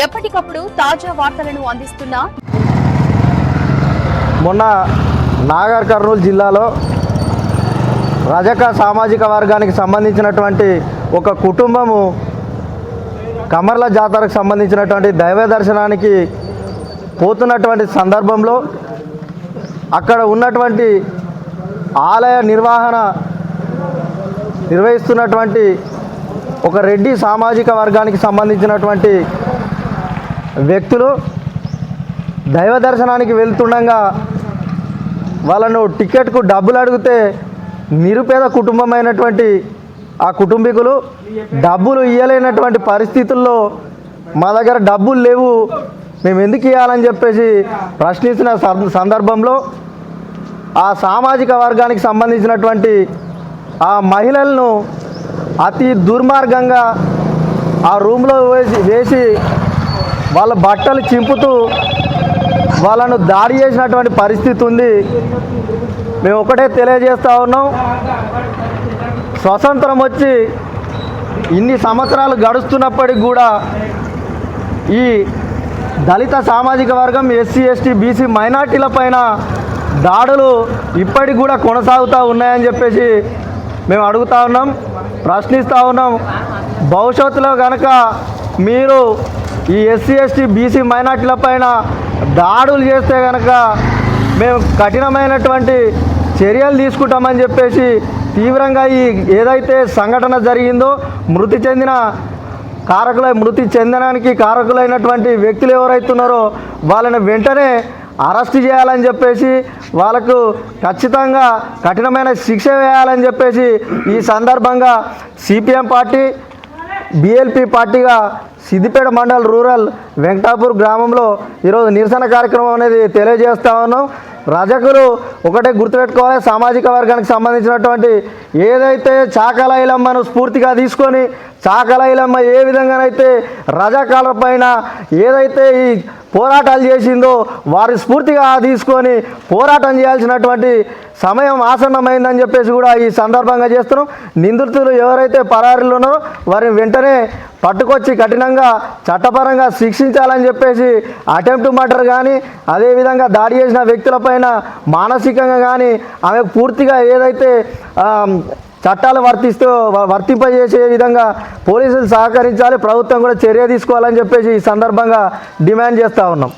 ఎప్పటికప్పుడు తాజా వార్తలను అందిస్తున్న మొన్న నాగర్ కర్నూలు జిల్లాలో రజక సామాజిక వర్గానికి సంబంధించినటువంటి ఒక కుటుంబము కమర్ల జాతరకు సంబంధించినటువంటి దైవ దర్శనానికి పోతున్నటువంటి సందర్భంలో అక్కడ ఉన్నటువంటి ఆలయ నిర్వహిస్తున్నటువంటి ఒక రెడ్డి సామాజిక వర్గానికి సంబంధించినటువంటి వ్యక్తులు దైవ దర్శనానికి వెళ్తుండగా వాళ్ళను టికెట్కు డబ్బులు అడిగితే నిరుపేద కుటుంబమైనటువంటి ఆ కుటుంబీకులు డబ్బులు ఇవ్వలేనటువంటి పరిస్థితుల్లో మా దగ్గర డబ్బులు లేవు, మేము ఎందుకు ఇవ్వాలని చెప్పేసి ప్రశ్నించిన సందర్భంలో ఆ సామాజిక వర్గానికి సంబంధించినటువంటి ఆ మహిళలను అతి దుర్మార్గంగా ఆ రూమ్లో వేసి వాళ్ళ బట్టలు చింపుతూ వాళ్ళను దాడి చేసినటువంటి పరిస్థితి ఉంది. మేము ఒకటే తెలియజేస్తూ ఉన్నాం, స్వతంత్రం వచ్చి ఇన్ని సంవత్సరాలు గడుస్తున్నప్పటికి కూడా ఈ దళిత సామాజిక వర్గం, ఎస్సీ, ఎస్టీ, బీసీ మైనార్టీల పైన దాడులు ఇప్పటికి కూడా కొనసాగుతూ ఉన్నాయని చెప్పేసి మేము అడుగుతూ ఉన్నాం, ప్రశ్నిస్తూ ఉన్నాం. భవిష్యత్తులో కనుక మీరు ఈ ఎస్సీ, ఎస్టీ, బీసీ మైనార్టీల పైన దాడులు చేస్తే కనుక మేము కఠినమైనటువంటి చర్యలు తీసుకుంటామని చెప్పేసి తీవ్రంగా ఈ ఏదైతే సంఘటన జరిగిందో మృతి చెందడానికి కారకులైనటువంటి వ్యక్తులు ఎవరైతున్నారో వాళ్ళని వెంటనే అరెస్ట్ చేయాలని చెప్పేసి వాళ్ళకు ఖచ్చితంగా కఠినమైన శిక్ష వేయాలని చెప్పేసి ఈ సందర్భంగా సిపిఎం పార్టీ, బిఎల్పి పార్టీగా సిద్దిపేట మండల్ రూరల్ వెంకటాపూర్ గ్రామంలో ఈరోజు నిరసన కార్యక్రమం అనేది తెలియజేస్తా ఉన్నాం. రజకులు ఒకటే గుర్తుపెట్టుకోవాలి, సామాజిక వర్గానికి సంబంధించినటువంటి ఏదైతే చాకలైలమ్మను స్ఫూర్తిగా తీసుకొని చాకలైలమ్మ ఏ విధంగానైతే రజాకాల పైన ఏదైతే ఈ పోరాటాలు చేసిందో వారి స్ఫూర్తిగా తీసుకొని పోరాటం చేయాల్సినటువంటి సమయం ఆసన్నమైందని చెప్పేసి కూడా ఈ సందర్భంగా చేస్తున్నాం. నిందితులు ఎవరైతే పరారీలు ఉన్నారో వారిని వెంటనే పట్టుకొచ్చి కఠినంగా చట్టపరంగా శిక్షించాలని చెప్పేసి అటెంప్ట్ మర్డర్ కానీ అదేవిధంగా దాడి చేసిన వ్యక్తులపైన మానసికంగా కానీ ఆమెకు పూర్తిగా ఏదైతే చట్టాలు వర్తింపజేసే విధంగా పోలీసులు సహకరించాలి, ప్రభుత్వం కూడా చర్య తీసుకోవాలని చెప్పేసి ఈ సందర్భంగా డిమాండ్ చేస్తూ ఉన్నాం.